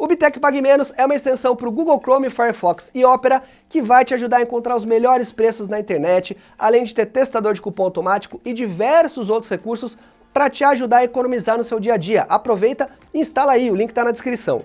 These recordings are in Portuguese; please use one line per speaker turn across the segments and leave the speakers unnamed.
O Bitec Pague Menos é uma extensão para o Google Chrome, Firefox e Opera que vai te ajudar a encontrar os melhores preços na internet, além de ter testador de cupom automático e diversos outros recursos para te ajudar a economizar no seu dia a dia. Aproveita e instala aí, o link está na descrição.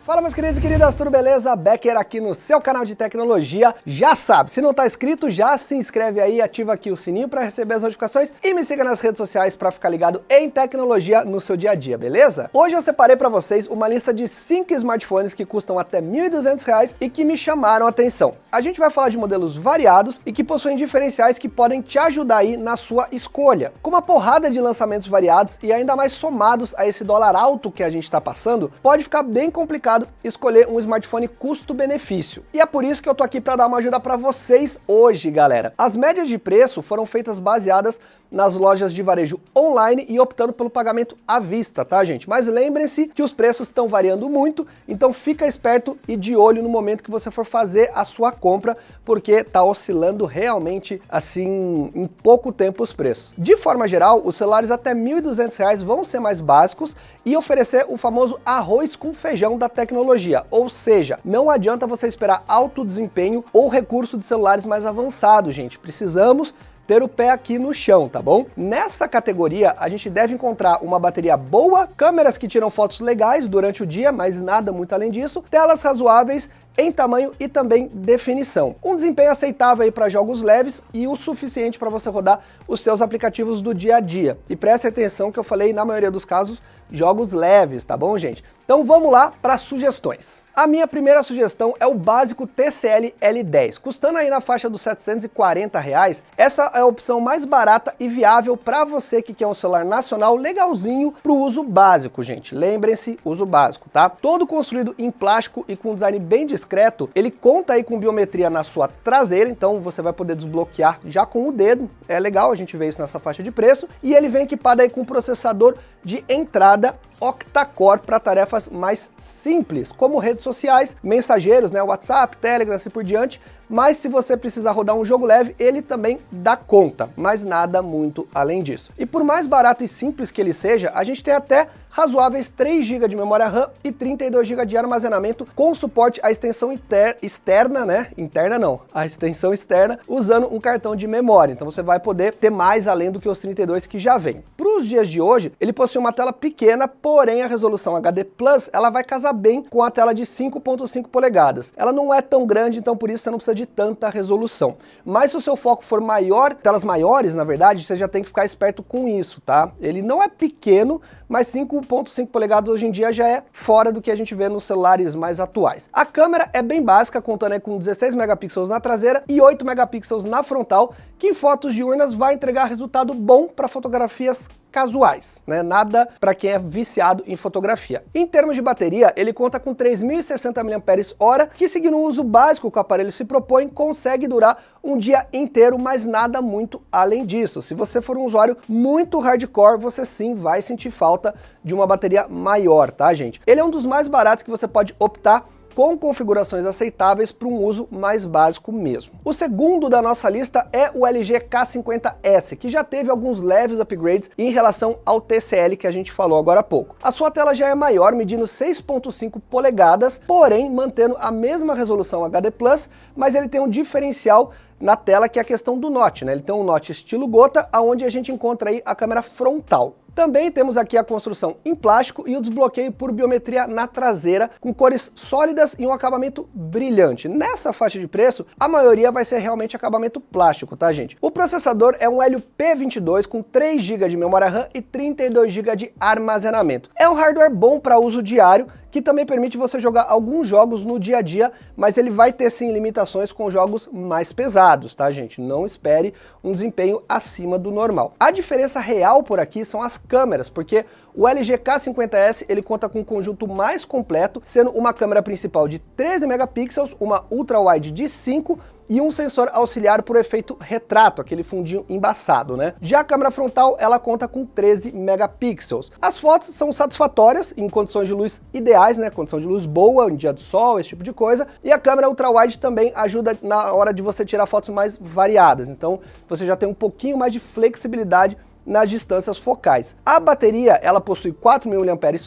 Fala, meus queridos e queridas, tudo beleza? Becker aqui no seu canal de tecnologia. Já sabe, se não tá inscrito, já se inscreve aí, ativa aqui o sininho para receber as notificações e me siga nas redes sociais para ficar ligado em tecnologia no seu dia a dia, beleza? Hoje eu separei para vocês uma lista de 5 smartphones que custam até R$ 1.200 e que me chamaram a atenção. A gente vai falar de modelos variados e que possuem diferenciais que podem te ajudar aí na sua escolha. Com uma porrada de lançamentos variados e ainda mais somados a esse dólar alto que a gente está passando, pode ficar bem complicado escolher um smartphone custo-benefício. E é por isso que eu tô aqui para dar uma ajuda para vocês hoje, galera. As médias de preço foram feitas baseadas nas lojas de varejo online e optando pelo pagamento à vista, tá, gente? Mas lembrem-se que os preços estão variando muito, então fica esperto e de olho no momento que você for fazer a sua compra, porque tá oscilando realmente, assim, em pouco tempo os preços. De forma geral, os celulares até R$ 1.200 vão ser mais básicos e oferecer o famoso arroz com feijão da tecnologia, ou seja, não adianta você esperar alto desempenho ou recurso de celulares mais avançados, gente. Precisamos ter o pé aqui no chão, tá bom? Nessa categoria, a gente deve encontrar uma bateria boa, câmeras que tiram fotos legais durante o dia, mas nada muito além disso, telas razoáveis em tamanho e também definição. Um desempenho aceitável aí para jogos leves e o suficiente para você rodar os seus aplicativos do dia a dia. E preste atenção que eu falei, na maioria dos casos, jogos leves, tá bom, gente? Então vamos lá para sugestões. A minha primeira sugestão é o básico TCL L10, custando aí na faixa dos R$ 740. Essa é a opção mais barata e viável para você que quer um celular nacional legalzinho para o uso básico, gente. Lembrem-se, uso básico, tá? Todo construído em plástico e com design bem discreto, ele conta aí com biometria na sua traseira, então você vai poder desbloquear já com o dedo. É legal, a gente vê isso nessa faixa de preço. E ele vem equipado aí com processador de entrada octa-core para tarefas mais simples, como redes sociais, mensageiros, né, WhatsApp, Telegram, assim por diante, mas se você precisar rodar um jogo leve, ele também dá conta, mas nada muito além disso. E por mais barato e simples que ele seja, a gente tem até razoáveis 3 GB de memória RAM e 32 GB de armazenamento com suporte à extensão externa, né? Interna não, a extensão externa, usando um cartão de memória. Então você vai poder ter mais além do que os 32 que já vem. Para os dias de hoje, ele possui uma tela pequena, porém a resolução HD Plus, ela vai casar bem com a tela de 5.5 polegadas. Ela não é tão grande, então por isso você não precisa de tanta resolução. Mas se o seu foco for maior, telas maiores, na verdade, você já tem que ficar esperto com isso, tá? Ele não é pequeno, mas 5.5 polegadas hoje em dia já é fora do que a gente vê nos celulares mais atuais. A câmera é bem básica, contando aí com 16 megapixels na traseira e 8 megapixels na frontal, que em fotos diurnas vai entregar resultado bom para fotografias casuais, né? Nada para quem é viciado em fotografia. Em termos de bateria, ele conta com 3.060 mAh, que seguindo o uso básico que o aparelho se propõe, consegue durar um dia inteiro, mas nada muito além disso. Se você for um usuário muito hardcore, você sim vai sentir falta de uma bateria maior, tá, gente? Ele é um dos mais baratos que você pode optar com configurações aceitáveis para um uso mais básico mesmo. O segundo da nossa lista é o LG K50S, que já teve alguns leves upgrades em relação ao TCL que a gente falou agora há pouco. A sua tela já é maior, medindo 6.5 polegadas, porém mantendo a mesma resolução HD+, mas ele tem um diferencial na tela que é a questão do notch, né? Ele tem um notch estilo gota, onde a gente encontra aí a câmera frontal. Também temos aqui a construção em plástico e o desbloqueio por biometria na traseira, com cores sólidas e um acabamento brilhante. Nessa faixa de preço, a maioria vai ser realmente acabamento plástico, tá, gente? O processador é um Helio P22 com 3 GB de memória RAM e 32 GB de armazenamento. É um hardware bom para uso diário, que também permite você jogar alguns jogos no dia a dia, mas ele vai ter sim limitações com jogos mais pesados, tá, gente? Não espere um desempenho acima do normal. A diferença real por aqui são as câmeras, porque o LG K50S ele conta com um conjunto mais completo, sendo uma câmera principal de 13 megapixels, uma ultra-wide de 5 e um sensor auxiliar por efeito retrato, aquele fundinho embaçado, né? Já a câmera frontal, ela conta com 13 megapixels. As fotos são satisfatórias, em condições de luz ideais, né? Condição de luz boa, em dia de sol, esse tipo de coisa. E a câmera ultra-wide também ajuda na hora de você tirar fotos mais variadas. Então, você já tem um pouquinho mais de flexibilidade nas distâncias focais. A bateria, ela possui 4.000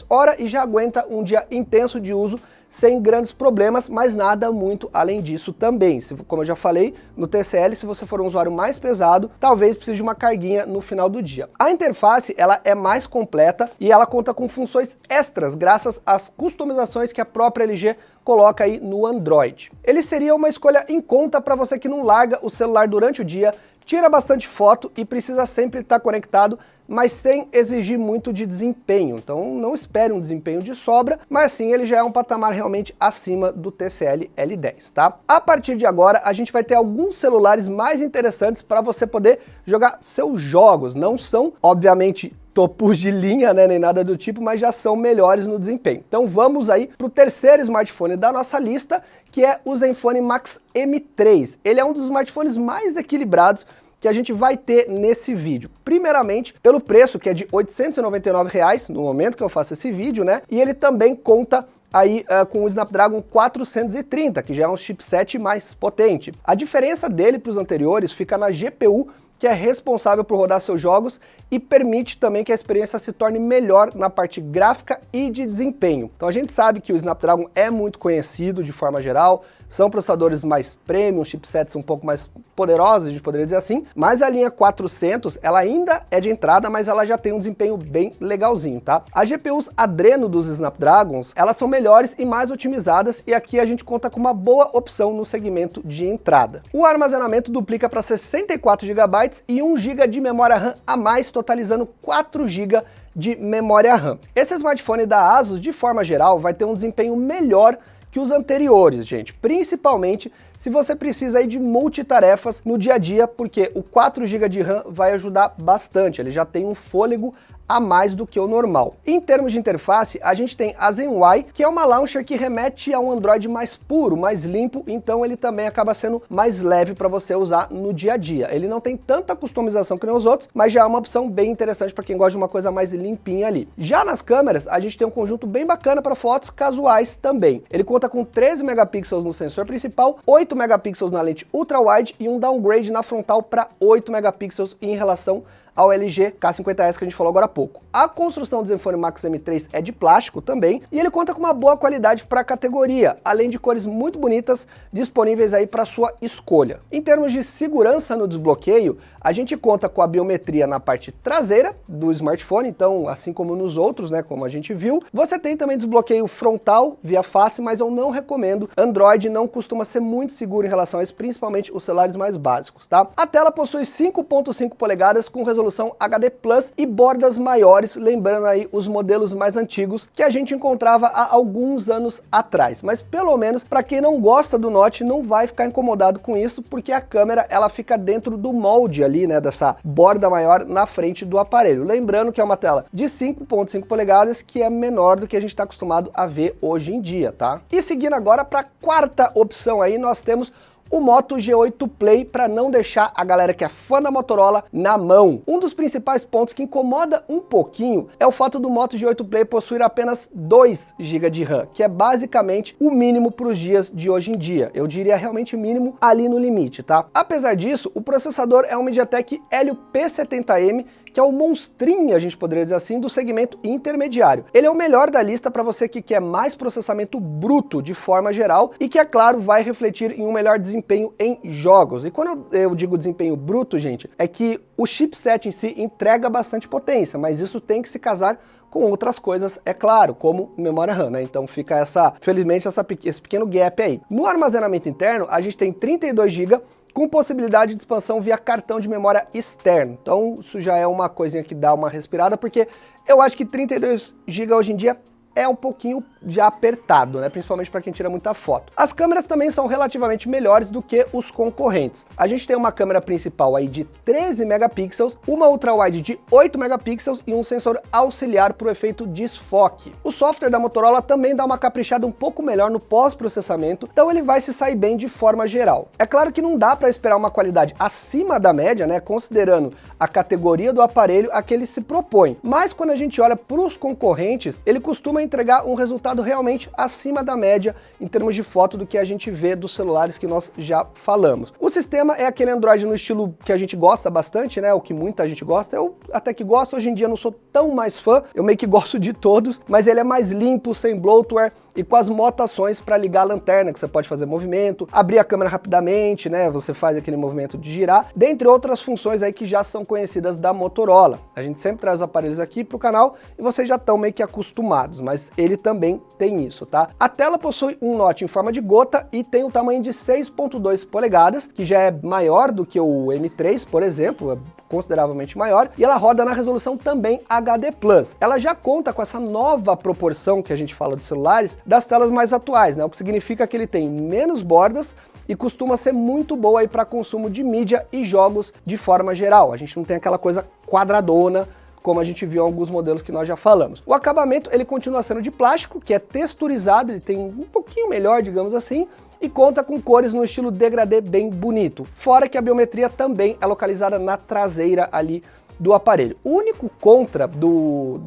mAh e já aguenta um dia intenso de uso sem grandes problemas, mas nada muito além disso também. Como eu já falei, no TCL, se você for um usuário mais pesado, talvez precise de uma carguinha no final do dia. A interface, ela é mais completa e ela conta com funções extras, graças às customizações que a própria LG coloca aí no Android. Ele seria uma escolha em conta para você que não larga o celular durante o dia, tira bastante foto e precisa sempre estar conectado, mas sem exigir muito de desempenho. Então não espere um desempenho de sobra, mas sim ele já é um patamar realmente acima do TCL L10, tá? A partir de agora a gente vai ter alguns celulares mais interessantes para você poder jogar seus jogos. Não são, obviamente, topos de linha, né, nem nada do tipo, mas já são melhores no desempenho. Então vamos aí para o terceiro smartphone da nossa lista, que é o Zenfone Max M3. Ele é um dos smartphones mais equilibrados que a gente vai ter nesse vídeo. Primeiramente, pelo preço, que é de R$ 899 no momento que eu faço esse vídeo, né? E ele também conta aí com o Snapdragon 430, que já é um chipset mais potente. A diferença dele para os anteriores fica na GPU, que é responsável por rodar seus jogos e permite também que a experiência se torne melhor na parte gráfica e de desempenho. Então a gente sabe que o Snapdragon é muito conhecido de forma geral, são processadores mais premium, chipsets um pouco mais poderosos, a gente poderia dizer assim, mas a linha 400, ela ainda é de entrada, mas ela já tem um desempenho bem legalzinho, tá? As GPUs Adreno dos Snapdragons, elas são melhores e mais otimizadas, e aqui a gente conta com uma boa opção no segmento de entrada. O armazenamento duplica para 64 GB e 1 GB de memória RAM a mais, totalizando 4 GB de memória RAM. Esse smartphone da ASUS, de forma geral, vai ter um desempenho melhor que os anteriores, gente, principalmente se você precisa aí de multitarefas no dia a dia, porque o 4 GB de RAM vai ajudar bastante, ele já tem um fôlego a mais do que o normal. Em termos de interface, a gente tem a ZenUI, que é uma launcher que remete a um Android mais puro, mais limpo, então ele também acaba sendo mais leve para você usar no dia a dia. Ele não tem tanta customização que nem os outros, mas já é uma opção bem interessante para quem gosta de uma coisa mais limpinha ali. Já nas câmeras, a gente tem um conjunto bem bacana para fotos casuais também. Ele conta com 13 megapixels no sensor principal, 8 megapixels na lente ultra-wide e um downgrade na frontal para 8 megapixels em relação ao LG K50S que a gente falou agora há pouco. A construção do Zenfone Max M3 é de plástico também, e ele conta com uma boa qualidade para a categoria, além de cores muito bonitas disponíveis aí para sua escolha. Em termos de segurança no desbloqueio, a gente conta com a biometria na parte traseira do smartphone, então assim como nos outros, né, como a gente viu, você tem também desbloqueio frontal via face, mas eu não recomendo. Android não costuma ser muito seguro em relação a isso, principalmente os celulares mais básicos, tá? A tela possui 5.5 polegadas com resolução HD Plus e bordas maiores, lembrando aí os modelos mais antigos que a gente encontrava há alguns anos atrás. Mas pelo menos para quem não gosta do Note não vai ficar incomodado com isso, porque a câmera ela fica dentro do molde ali, né, dessa borda maior na frente do aparelho. Lembrando que é uma tela de 5.5 polegadas, que é menor do que a gente está acostumado a ver hoje em dia, tá? E seguindo agora para a quarta opção aí, nós temos o Moto G8 Play, para não deixar a galera que é fã da Motorola na mão. Um dos principais pontos que incomoda um pouquinho é o fato do Moto G8 Play possuir apenas 2 GB de RAM, que é basicamente o mínimo para os dias de hoje em dia. Eu diria realmente mínimo ali no limite, tá? Apesar disso, o processador é um MediaTek Helio P70M, que é o monstrinho, a gente poderia dizer assim, do segmento intermediário. Ele é o melhor da lista para você que quer mais processamento bruto de forma geral e que, é claro, vai refletir em um melhor desempenho em jogos. E quando eu digo desempenho bruto, gente, é que o chipset em si entrega bastante potência, mas isso tem que se casar com outras coisas, é claro, como memória RAM, né? Então fica felizmente esse pequeno gap aí. No armazenamento interno, a gente tem 32 GB, com possibilidade de expansão via cartão de memória externo. Então isso já é uma coisinha que dá uma respirada, porque eu acho que 32 GB hoje em dia é um pouquinho já apertado, né? Principalmente para quem tira muita foto. As câmeras também são relativamente melhores do que os concorrentes. A gente tem uma câmera principal aí de 13 megapixels, uma ultra-wide de 8 megapixels e um sensor auxiliar para o efeito desfoque. O software da Motorola também dá uma caprichada um pouco melhor no pós-processamento, então ele vai se sair bem de forma geral. É claro que não dá para esperar uma qualidade acima da média, né? Considerando a categoria do aparelho a que ele se propõe. Mas quando a gente olha para os concorrentes, ele costuma entregar um resultado resultado realmente acima da média em termos de foto do que a gente vê dos celulares que nós já falamos. O sistema é aquele Android no estilo que a gente gosta bastante, né? O que muita gente gosta. Eu até que gosto, hoje em dia não sou tão mais fã, eu meio que gosto de todos, mas ele é mais limpo, sem bloatware e com as motações para ligar a lanterna, que você pode fazer movimento, abrir a câmera rapidamente, né? Você faz aquele movimento de girar, dentre outras funções aí que já são conhecidas da Motorola. A gente sempre traz os aparelhos aqui para o canal e vocês já estão meio que acostumados, mas ele também tem isso, tá? A tela possui um notch em forma de gota e tem um tamanho de 6.2 polegadas, que já é maior do que o M3, por exemplo, consideravelmente maior, e ela roda na resolução também HD+. Ela já conta com essa nova proporção que a gente fala dos celulares das telas mais atuais, né? O que significa que ele tem menos bordas e costuma ser muito boa aí para consumo de mídia e jogos de forma geral. A gente não tem aquela coisa quadradona como a gente viu em alguns modelos que nós já falamos. O acabamento ele continua sendo de plástico, que é texturizado, ele tem um pouquinho melhor, digamos assim, e conta com cores no estilo degradê bem bonito. Fora que a biometria também é localizada na traseira ali do aparelho. O único contra do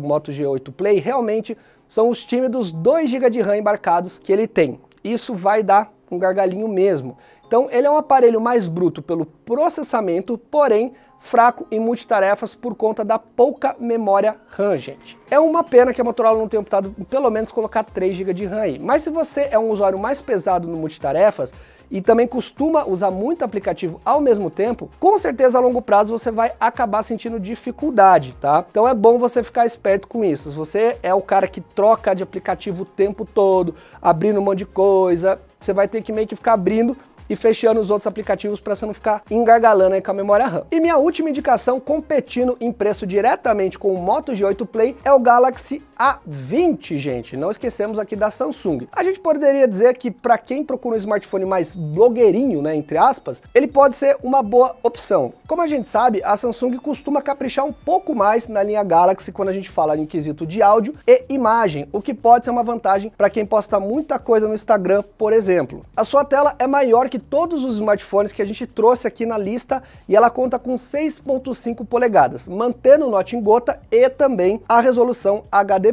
Moto G8 Play realmente são os tímidos 2 GB de RAM embarcados que ele tem. Isso vai dar um gargalinho mesmo. Então ele é um aparelho mais bruto pelo processamento, porém fraco em multitarefas por conta da pouca memória RAM, gente. É uma pena que a Motorola não tenha optado em pelo menos colocar 3 GB de RAM aí, mas se você é um usuário mais pesado no multitarefas e também costuma usar muito aplicativo ao mesmo tempo, com certeza a longo prazo você vai acabar sentindo dificuldade, tá? Então é bom você ficar esperto com isso. Se você é o cara que troca de aplicativo o tempo todo, abrindo um monte de coisa, você vai ter que meio que ficar abrindo e fechando os outros aplicativos para você não ficar engargalando aí com a memória RAM. E minha última indicação, competindo em preço diretamente com o Moto G8 Play, é o Galaxy A20, gente. Não esquecemos aqui da Samsung. A gente poderia dizer que para quem procura um smartphone mais blogueirinho, né, entre aspas, ele pode ser uma boa opção. Como a gente sabe, a Samsung costuma caprichar um pouco mais na linha Galaxy quando a gente fala em quesito de áudio e imagem, o que pode ser uma vantagem para quem posta muita coisa no Instagram, por exemplo. A sua tela é maior que todos os smartphones que a gente trouxe aqui na lista e ela conta com 6.5 polegadas, mantendo o notch em gota e também a resolução HD+.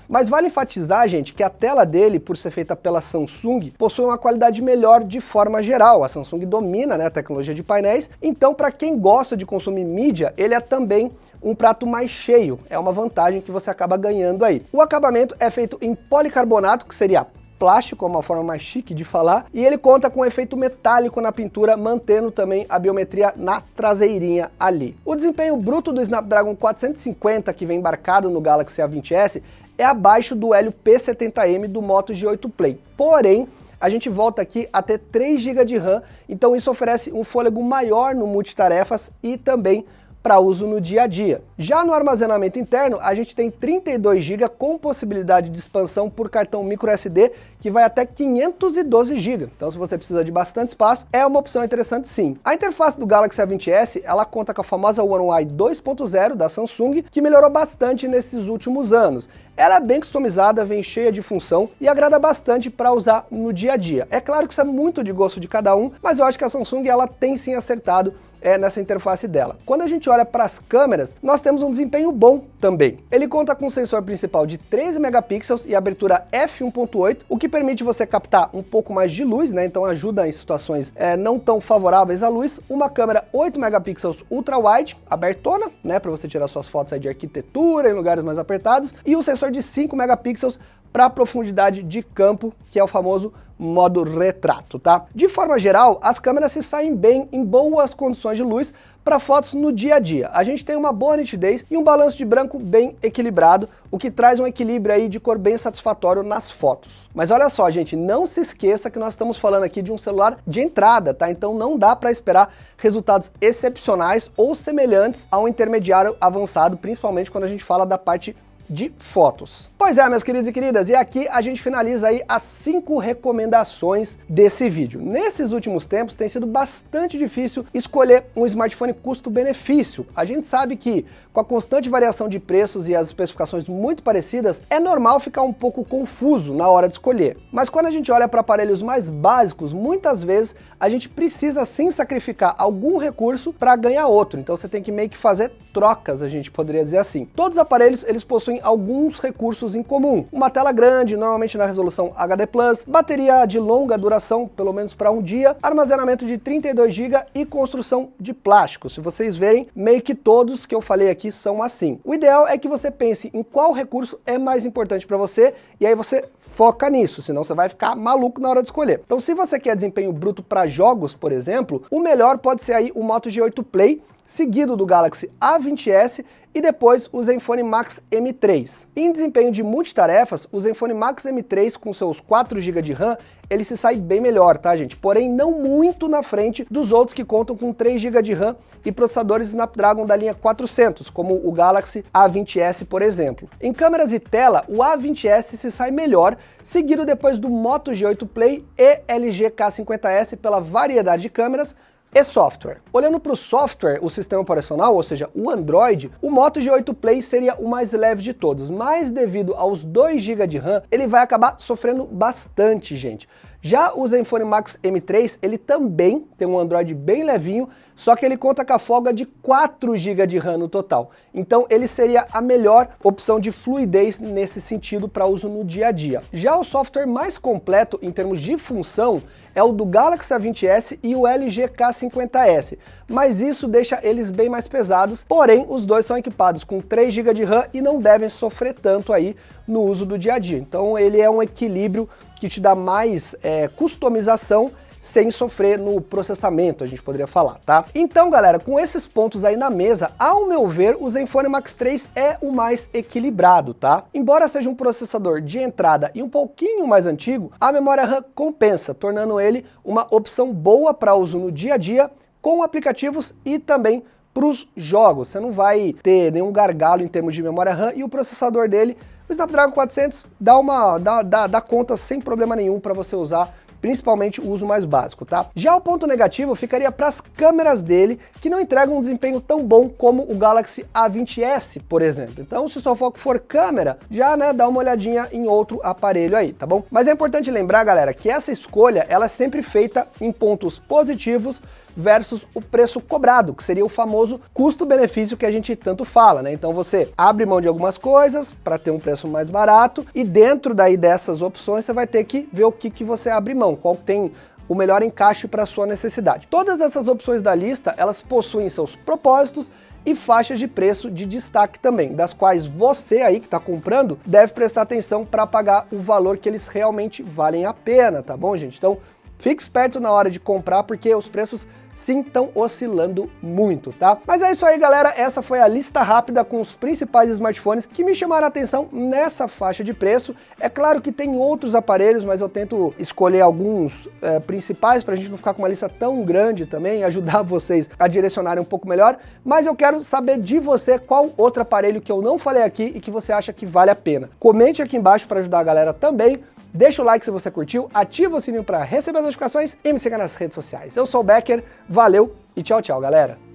Mas vale enfatizar, gente, que a tela dele, por ser feita pela Samsung, possui uma qualidade melhor de forma geral. A Samsung domina, né, a tecnologia de painéis, então para quem gosta de consumir mídia, ele é também um prato mais cheio, é uma vantagem que você acaba ganhando aí. O acabamento é feito em policarbonato, que seria plástico, é uma forma mais chique de falar, e ele conta com um efeito metálico na pintura, mantendo também a biometria na traseirinha ali. O desempenho bruto do Snapdragon 450 que vem embarcado no Galaxy A20s é abaixo do Helio P70M do Moto G8 Play, porém a gente volta aqui a ter 3 GB de RAM, então isso oferece um fôlego maior no multitarefas e também para uso no dia a dia. Já no armazenamento interno, a gente tem 32 GB com possibilidade de expansão por cartão microSD, que vai até 512 GB. Então se você precisa de bastante espaço, é uma opção interessante sim. A interface do Galaxy A20s, ela conta com a famosa One UI 2.0 da Samsung, que melhorou bastante nesses últimos anos. Ela é bem customizada, vem cheia de função e agrada bastante para usar no dia a dia. É claro que isso é muito de gosto de cada um, mas eu acho que a Samsung ela tem sim acertado nessa interface dela. Quando a gente olha para as câmeras, nós temos um desempenho bom também. Ele conta com um sensor principal de 13 megapixels e abertura f1.8, o que permite você captar um pouco mais de luz, né? Então ajuda em situações não tão favoráveis à luz. Uma câmera 8 megapixels ultra-wide, abertona, né? Para você tirar suas fotos aí de arquitetura em lugares mais apertados. E um sensor de 5 megapixels para profundidade de campo, que é o famoso modo retrato, tá? De forma geral, as câmeras se saem bem em boas condições de luz para fotos no dia a dia. A gente tem uma boa nitidez e um balanço de branco bem equilibrado, o que traz um equilíbrio aí de cor bem satisfatório nas fotos. Mas olha só, gente, não se esqueça que nós estamos falando aqui de um celular de entrada, tá? Então não dá para esperar resultados excepcionais ou semelhantes a um intermediário avançado, principalmente quando a gente fala da parte de fotos. Pois é, meus queridos e queridas, e aqui a gente finaliza aí as 5 recomendações desse vídeo. Nesses últimos tempos tem sido bastante difícil escolher um smartphone custo-benefício. A gente sabe que com a constante variação de preços e as especificações muito parecidas, é normal ficar um pouco confuso na hora de escolher. Mas quando a gente olha para aparelhos mais básicos, muitas vezes a gente precisa sim sacrificar algum recurso para ganhar outro. Então você tem que meio que fazer trocas, a gente poderia dizer assim. Todos os aparelhos eles possuem possuem alguns recursos em comum. Uma tela grande, normalmente na resolução HD+, bateria de longa duração, pelo menos para um dia, armazenamento de 32 GB e construção de plástico. Se vocês verem, meio que todos que eu falei aqui são assim. O ideal é que você pense em qual recurso é mais importante para você e aí você foca nisso, senão você vai ficar maluco na hora de escolher. Então, se você quer desempenho bruto para jogos, por exemplo, o melhor pode ser aí o Moto G8 Play, seguido do Galaxy A20s e depois o Zenfone Max M3. Em desempenho de multitarefas, o Zenfone Max M3 com seus 4 GB de RAM, ele se sai bem melhor, tá, gente? Porém, não muito na frente dos outros que contam com 3 GB de RAM e processadores Snapdragon da linha 400, como o Galaxy A20s, por exemplo. Em câmeras e tela, o A20s se sai melhor, seguido depois do Moto G8 Play e LG K50S pela variedade de câmeras e software. Olhando para o software, o sistema operacional, ou seja, o Android, o Moto G8 Play seria o mais leve de todos, mas devido aos 2 GB de RAM, ele vai acabar sofrendo bastante, gente. Já o Zenfone Max M3, ele também tem um Android bem levinho, só que ele conta com a folga de 4 GB de RAM no total. Então ele seria a melhor opção de fluidez nesse sentido para uso no dia a dia. Já o software mais completo em termos de função é o do Galaxy A20s e o LG K50S, mas isso deixa eles bem mais pesados, porém os dois são equipados com 3 GB de RAM e não devem sofrer tanto aí no uso do dia a dia. Então ele é um equilíbrio que te dá mais customização sem sofrer no processamento, a gente poderia falar, tá? Então, galera, com esses pontos aí na mesa, ao meu ver, o Zenfone Max 3 é o mais equilibrado, tá? Embora seja um processador de entrada e um pouquinho mais antigo, a memória RAM compensa, tornando ele uma opção boa para uso no dia a dia, com aplicativos e também para os jogos. Você não vai ter nenhum gargalo em termos de memória RAM e o processador dele, o Snapdragon 400, dá conta sem problema nenhum para você usar, principalmente o uso mais básico, tá? Já o ponto negativo ficaria para as câmeras dele, que não entregam um desempenho tão bom como o Galaxy A20s, por exemplo. Então, se o seu foco for câmera, já, né, dá uma olhadinha em outro aparelho aí, tá bom? Mas é importante lembrar, galera, que essa escolha, ela é sempre feita em pontos positivos versus o preço cobrado, que seria o famoso custo-benefício que a gente tanto fala, né? Então você abre mão de algumas coisas para ter um preço mais barato e dentro daí dessas opções você vai ter que ver o que você abre mão, qual tem o melhor encaixe para a sua necessidade. Todas essas opções da lista, elas possuem seus propósitos e faixas de preço de destaque também, das quais você aí que está comprando deve prestar atenção para pagar o valor que eles realmente valem a pena, tá bom, gente? Então, fique esperto na hora de comprar, porque os preços sim estão oscilando muito, tá? Mas é isso aí, galera, essa foi a lista rápida com os principais smartphones que me chamaram a atenção nessa faixa de preço. É claro que tem outros aparelhos, mas eu tento escolher alguns principais para a gente não ficar com uma lista tão grande também, ajudar vocês a direcionarem um pouco melhor, mas eu quero saber de você qual outro aparelho que eu não falei aqui e que você acha que vale a pena. Comente aqui embaixo para ajudar a galera também. Deixa o like se você curtiu, ativa o sininho para receber as notificações e me siga nas redes sociais. Eu sou o Becker, valeu e tchau, tchau, galera!